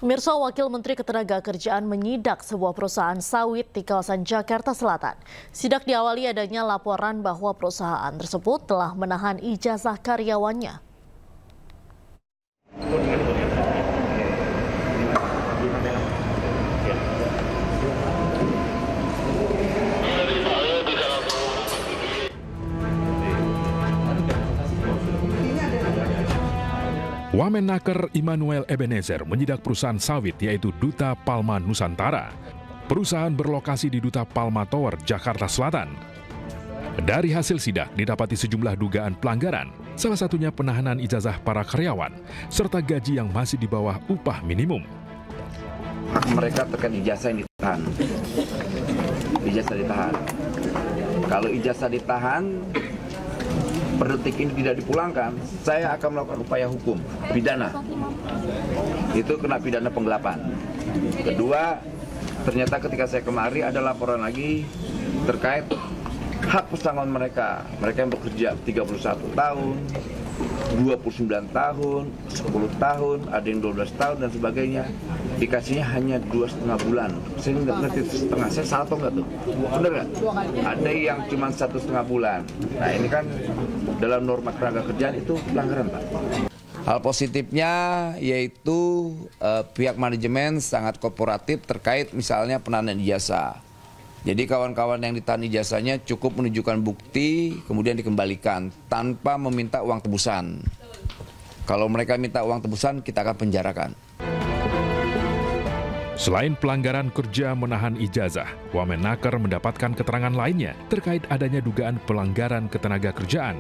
Pemirsa, Wakil Menteri Ketenagakerjaan menyidak sebuah perusahaan sawit di kawasan Jakarta Selatan. Sidak diawali adanya laporan bahwa perusahaan tersebut telah menahan ijazah karyawannya. Wamenaker Immanuel Ebenezer menyidak perusahaan sawit yaitu Duta Palma Nusantara. Perusahaan berlokasi di Duta Palma Tower, Jakarta Selatan. Dari hasil sidak didapati sejumlah dugaan pelanggaran, salah satunya penahanan ijazah para karyawan, serta gaji yang masih di bawah upah minimum. Hak mereka terkait ijazah yang ditahan. Ijazah ditahan. Kalau ijazah ditahan, per detik ini tidak dipulangkan, saya akan melakukan upaya hukum, pidana. Itu kena pidana penggelapan. Kedua, ternyata ketika saya kemari ada laporan lagi terkait hak pesangon mereka. Mereka yang bekerja 31 tahun, 29 tahun, 10 tahun, ada yang 12 tahun dan sebagainya. Dikasihnya hanya 2,5 bulan. Saya nggak ngerti setengah, saya salah atau nggak tuh? Bener nggak? Ada yang cuma 1,5 bulan. Nah ini kan dalam norma ketenaga kerjaan itu pelanggaran, Pak. Hal positifnya yaitu pihak manajemen sangat kooperatif terkait misalnya penahanan ijazah. Jadi kawan-kawan yang ditahan ijazahnya cukup menunjukkan bukti kemudian dikembalikan tanpa meminta uang tebusan. Kalau mereka minta uang tebusan kita akan penjarakan. Selain pelanggaran kerja menahan ijazah, Wamenaker mendapatkan keterangan lainnya terkait adanya dugaan pelanggaran ketenagakerjaan,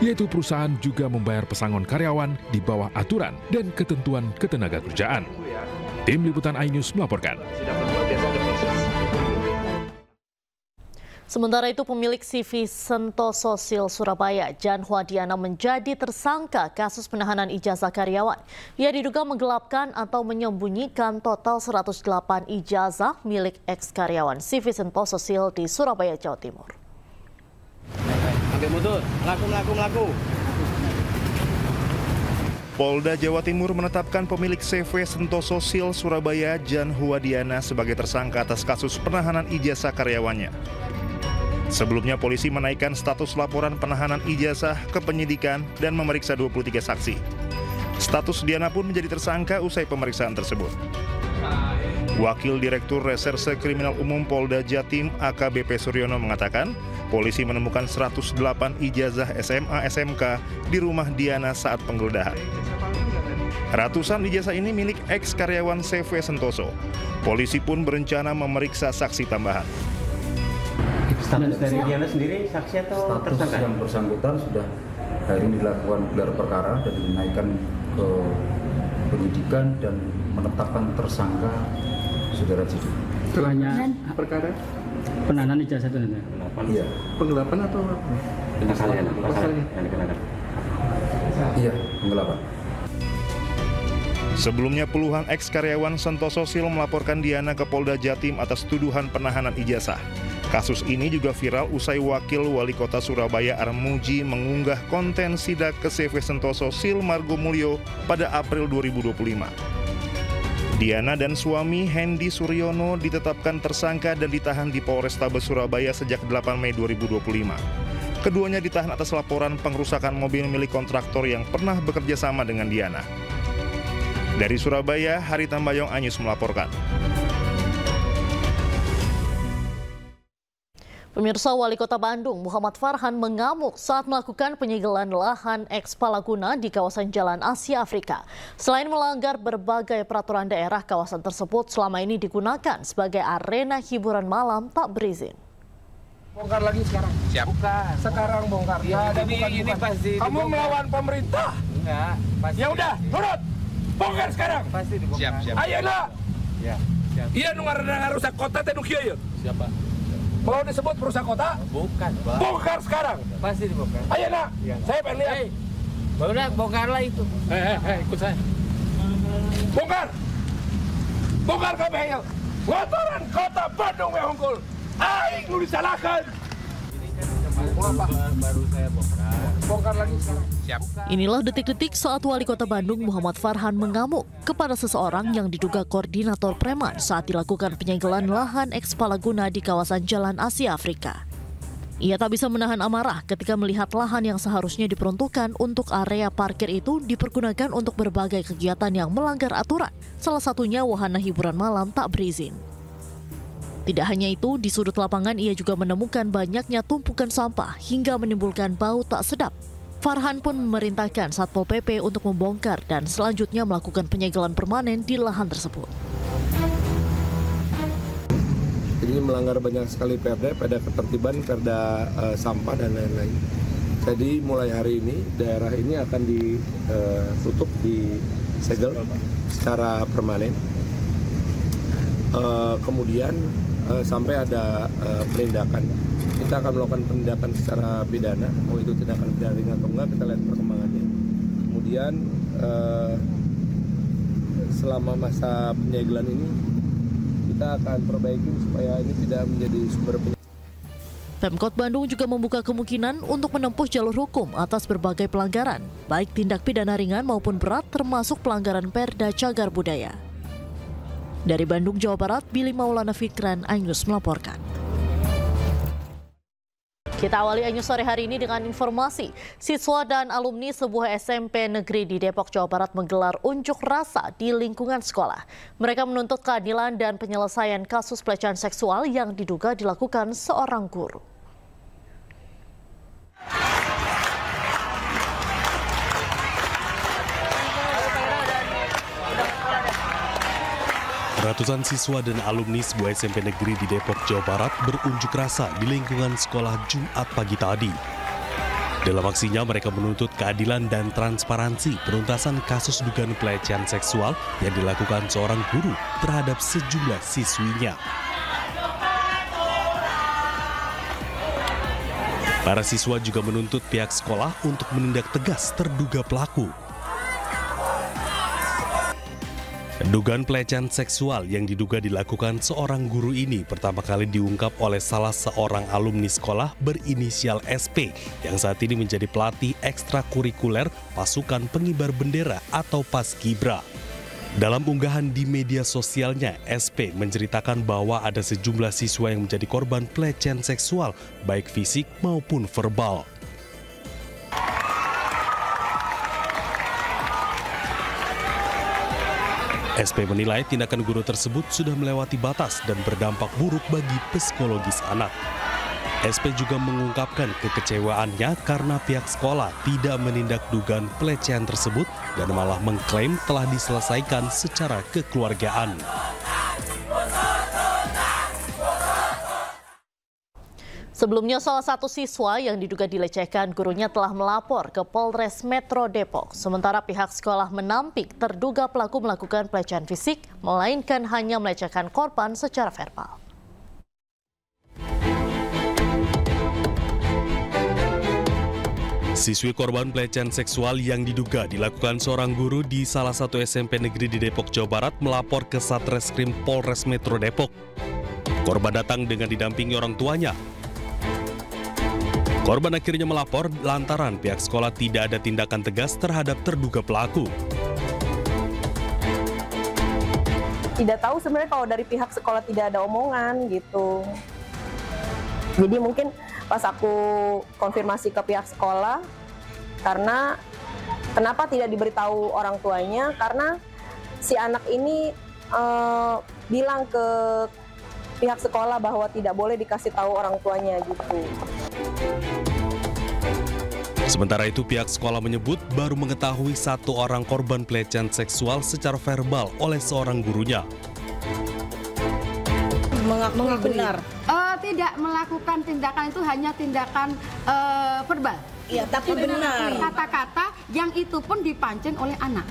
yaitu perusahaan juga membayar pesangon karyawan di bawah aturan dan ketentuan ketenagakerjaan. Tim Liputan iNews melaporkan. Sementara itu, pemilik CV Sentoso Sil Surabaya, Jan Huadiana, menjadi tersangka kasus penahanan ijazah karyawan. Ia diduga menggelapkan atau menyembunyikan total 108 ijazah milik eks-karyawan CV Sentoso Sil di Surabaya, Jawa Timur. Laku. Polda Jawa Timur menetapkan pemilik CV Sentoso Sil Surabaya, Jan Huadiana, sebagai tersangka atas kasus penahanan ijazah karyawannya. Sebelumnya polisi menaikkan status laporan penahanan ijazah ke penyidikan dan memeriksa 23 saksi. Status Diana pun menjadi tersangka usai pemeriksaan tersebut. Wakil Direktur Reserse Kriminal Umum Polda Jatim AKBP Suryono mengatakan, polisi menemukan 108 ijazah SMA SMK di rumah Diana saat penggeledahan. Ratusan ijazah ini milik eks-karyawan CV Sentoso. Polisi pun berencana memeriksa saksi tambahan. Status dari Diana sendiri saksi atau tersangka? Yang bersangkutan sudah hari ini dilakukan gelar perkara dan dinaikkan ke penyidikan dan menetapkan tersangka saudara JD. Setelahnya perkara penahanan ijazah itu nanti? Iya. Penggelapan atau apa? Pasal yang dikenakan? Iya, penggelapan. Sebelumnya puluhan eks-karyawan Sentoso Sil melaporkan Diana ke Polda Jatim atas tuduhan penahanan ijazah. Kasus ini juga viral usai Wakil Wali Kota Surabaya Armuji mengunggah konten sidak ke CV Sentoso Sil Margomulyo pada April 2025. Diana dan suami Hendy Suryono ditetapkan tersangka dan ditahan di Polrestabes Surabaya sejak 8 Mei 2025. Keduanya ditahan atas laporan pengrusakan mobil milik kontraktor yang pernah bekerja sama dengan Diana. Dari Surabaya, Hari Tambayong iNews melaporkan. Pemirsa, Wali Kota Bandung Muhammad Farhan mengamuk saat melakukan penyegelan lahan eks-Palaguna di kawasan Jalan Asia Afrika. Selain melanggar berbagai peraturan daerah, kawasan tersebut selama ini digunakan sebagai arena hiburan malam tak berizin. Bongkar lagi sekarang. Siap. Bukan. Sekarang bongkar. Ya, ini pasti. Kamu melawan pemerintah? Enggak. Pasti. Ya udah, nurut. Bongkar sekarang. Pasti dibongkar. Siap. Ayo lah. Ya. Siap. Iya nungar rusak kota teh nukieu ya. Siapa? Kalau disebut perusahaan kota? Bukan, Pak. Bongkar sekarang. Pasti dibongkar. Ayo nak. Ya. Saya pengen lihat. Udah bongkarlah itu. Ikut saya. Bongkar. Bongkar kabeh. Kotoran kota Bandung we hungkul. Aing nu disalahkeun. Baru saya bongkar lagi sekarang. Siap. Inilah detik-detik saat Wali Kota Bandung Muhammad Farhan mengamuk kepada seseorang yang diduga koordinator preman saat dilakukan penyegelan lahan eks Palaguna di kawasan Jalan Asia Afrika. Ia tak bisa menahan amarah ketika melihat lahan yang seharusnya diperuntukkan untuk area parkir itu dipergunakan untuk berbagai kegiatan yang melanggar aturan, salah satunya wahana hiburan malam tak berizin. Tidak hanya itu, di sudut lapangan ia juga menemukan banyaknya tumpukan sampah hingga menimbulkan bau tak sedap. Farhan pun memerintahkan Satpol PP untuk membongkar dan selanjutnya melakukan penyegelan permanen di lahan tersebut. Ini melanggar banyak sekali perda ketertiban, perda sampah dan lain-lain. Jadi mulai hari ini daerah ini akan ditutup, disegel secara permanen. Kemudian sampai ada penindakan. Kita akan melakukan penindakan secara pidana, mau itu tindakan pidana ringan atau enggak, kita lihat perkembangannya. Kemudian selama masa penyegelan ini kita akan perbaiki supaya ini tidak menjadi sumber penyakit. Pemkot Bandung juga membuka kemungkinan untuk menempuh jalur hukum atas berbagai pelanggaran, baik tindak pidana ringan maupun berat termasuk pelanggaran Perda Cagar Budaya. Dari Bandung, Jawa Barat, Billy Maulana Fikran, iNews melaporkan. Kita awali iNews sore hari ini dengan informasi. Siswa dan alumni sebuah SMP negeri di Depok, Jawa Barat menggelar unjuk rasa di lingkungan sekolah. Mereka menuntut keadilan dan penyelesaian kasus pelecehan seksual yang diduga dilakukan seorang guru. Ratusan siswa dan alumni sebuah SMP negeri di Depok, Jawa Barat berunjuk rasa di lingkungan sekolah Jumat pagi tadi. Dalam aksinya mereka menuntut keadilan dan transparansi penuntasan kasus dugaan pelecehan seksual yang dilakukan seorang guru terhadap sejumlah siswinya. Para siswa juga menuntut pihak sekolah untuk menindak tegas terduga pelaku. Dugaan pelecehan seksual yang diduga dilakukan seorang guru ini pertama kali diungkap oleh salah seorang alumni sekolah berinisial SP yang saat ini menjadi pelatih ekstrakurikuler pasukan pengibar bendera atau Paskibra. Dalam unggahan di media sosialnya, SP menceritakan bahwa ada sejumlah siswa yang menjadi korban pelecehan seksual baik fisik maupun verbal. SP menilai tindakan guru tersebut sudah melewati batas dan berdampak buruk bagi psikologis anak. SP juga mengungkapkan kekecewaannya karena pihak sekolah tidak menindak dugaan pelecehan tersebut dan malah mengklaim telah diselesaikan secara kekeluargaan. Sebelumnya, salah satu siswa yang diduga dilecehkan gurunya telah melapor ke Polres Metro Depok. Sementara pihak sekolah menampik terduga pelaku melakukan pelecehan fisik, melainkan hanya melecehkan korban secara verbal. Siswi korban pelecehan seksual yang diduga dilakukan seorang guru di salah satu SMP negeri di Depok, Jawa Barat melapor ke Satreskrim Polres Metro Depok. Korban datang dengan didampingi orang tuanya. Korban akhirnya melapor lantaran pihak sekolah tidak ada tindakan tegas terhadap terduga pelaku. Tidak tahu sebenarnya kalau dari pihak sekolah tidak ada omongan gitu. Jadi mungkin pas aku konfirmasi ke pihak sekolah, karena kenapa tidak diberitahu orang tuanya, karena si anak ini bilang ke pihak sekolah bahwa tidak boleh dikasih tahu orang tuanya gitu. Sementara itu pihak sekolah menyebut baru mengetahui satu orang korban pelecehan seksual secara verbal oleh seorang gurunya. Mengakui benar. Tidak melakukan tindakan itu hanya tindakan verbal. Iya, tapi benar. Kata-kata yang itu pun dipancing oleh anak.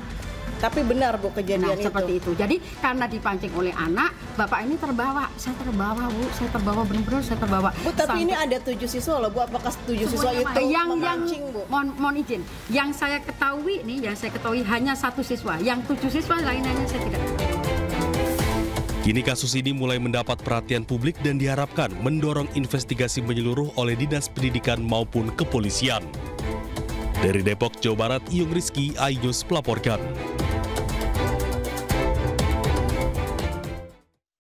Tapi benar Bu kejadian seperti itu. Jadi karena dipancing oleh anak, bapak ini terbawa. Saya terbawa Bu, saya terbawa benar-benar saya terbawa. Bu, tapi ini ada 7 siswa loh Bu. Apakah 7 siswa itu memancing Bu? Mohon izin. Yang saya ketahui nih, hanya 1 siswa. Yang 7 siswa lainnya saya tidak. Kini kasus ini mulai mendapat perhatian publik dan diharapkan mendorong investigasi menyeluruh oleh Dinas Pendidikan maupun kepolisian. Dari Depok, Jawa Barat, Iyung Rizky, iNews melaporkan.